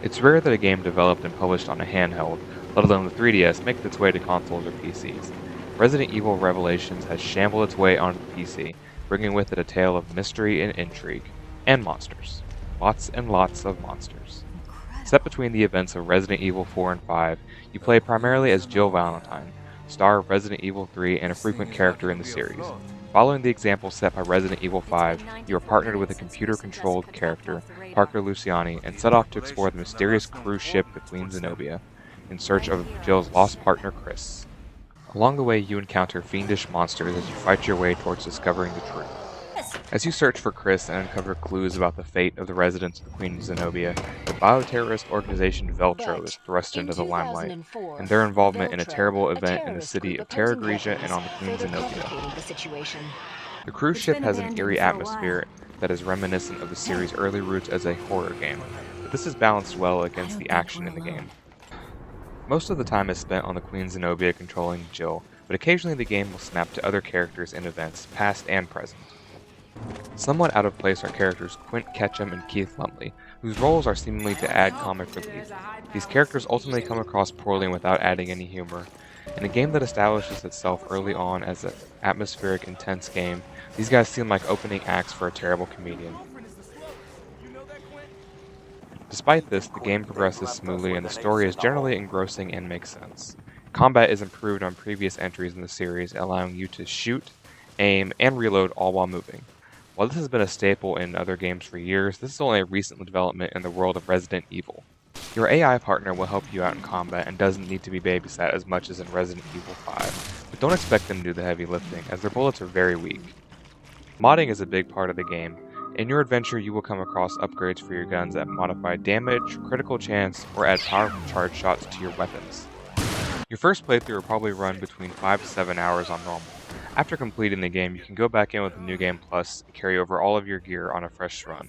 It's rare that a game developed and published on a handheld, let alone the 3DS, makes its way to consoles or PCs. Resident Evil Revelations has shambled its way onto the PC, bringing with it a tale of mystery and intrigue, and monsters. Lots and lots of monsters. Set between the events of Resident Evil 4 and 5, you play primarily as Jill Valentine, star of Resident Evil 3 and a frequent character in the series. Following the example set by Resident Evil 5, you are partnered with a computer-controlled character, Parker Luciani, and set off to explore the mysterious cruise ship the Queen Zenobia, in search of Jill's lost partner Chris. Along the way, you encounter fiendish monsters as you fight your way towards discovering the truth. As you search for Chris and uncover clues about the fate of the residents of the Queen Zenobia, the bioterrorist organization Veltro is thrust into the limelight, and their involvement in a terrible event in the city of Terragrigia and on the Queen Zenobia. The cruise ship has an eerie atmosphere that is reminiscent of the series' early roots as a horror game, but this is balanced well against the action in the game. Most of the time is spent on the Queen Zenobia controlling Jill, but occasionally the game will snap to other characters and events, past and present. Somewhat out of place are characters Quint Ketchum and Keith Lumley, whose roles are seemingly to add comic relief. These characters ultimately come across poorly and without adding any humor. In a game that establishes itself early on as an atmospheric, intense game, these guys seem like opening acts for a terrible comedian. Despite this, the game progresses smoothly and the story is generally engrossing and makes sense. Combat is improved on previous entries in the series, allowing you to shoot, aim, and reload all while moving. While this has been a staple in other games for years, this is only a recent development in the world of Resident Evil. Your AI partner will help you out in combat and doesn't need to be babysat as much as in Resident Evil 5, but don't expect them to do the heavy lifting, as their bullets are very weak. Modding is a big part of the game. In your adventure, you will come across upgrades for your guns that modify damage, critical chance, or add powerful charge shots to your weapons. Your first playthrough will probably run between 5 to 7 hours on normal. After completing the game, you can go back in with the New Game Plus and carry over all of your gear on a fresh run.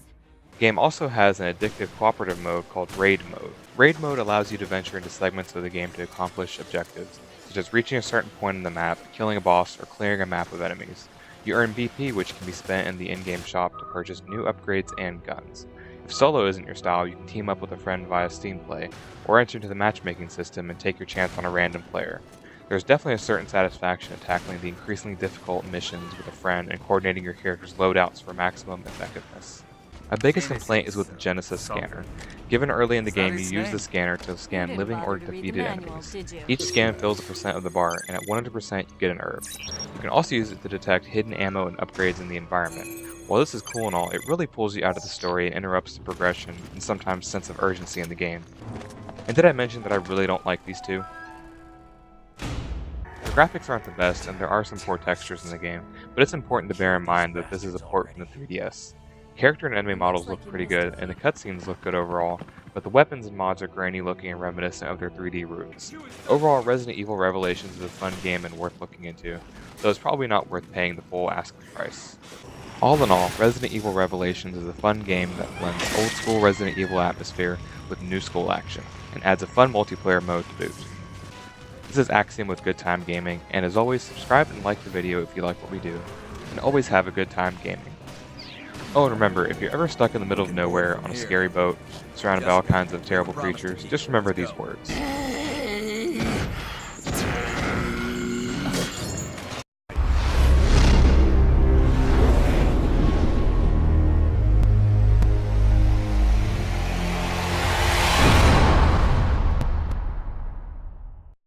The game also has an addictive cooperative mode called Raid Mode. Raid Mode allows you to venture into segments of the game to accomplish objectives, such as reaching a certain point in the map, killing a boss, or clearing a map of enemies. You earn BP, which can be spent in the in-game shop to purchase new upgrades and guns. If solo isn't your style, you can team up with a friend via Steam Play, or enter into the matchmaking system and take your chance on a random player. There's definitely a certain satisfaction in tackling the increasingly difficult missions with a friend and coordinating your character's loadouts for maximum effectiveness. My biggest complaint is with the Genesis scanner. Given early in the game, you use the scanner to scan living or defeated enemies. Each scan fills a percent of the bar, and at 100% you get an herb. You can also use it to detect hidden ammo and upgrades in the environment. While this is cool and all, it really pulls you out of the story and interrupts the progression and sometimes sense of urgency in the game. And did I mention that I really don't like these two? The graphics aren't the best, and there are some poor textures in the game, but it's important to bear in mind that this is a port from the 3DS. Character and enemy models look pretty good, and the cutscenes look good overall, but the weapons and mods are grainy looking and reminiscent of their 3D roots. Overall, Resident Evil Revelations is a fun game and worth looking into, though it's probably not worth paying the full asking price. All in all, Resident Evil Revelations is a fun game that blends old school Resident Evil atmosphere with new school action, and adds a fun multiplayer mode to boot. This is Axiom with Good Time Gaming, and as always, subscribe and like the video if you like what we do, and always have a good time gaming. Oh, and remember, if you're ever stuck in the middle of nowhere on a scary boat, surrounded by all kinds of terrible creatures, just remember these words.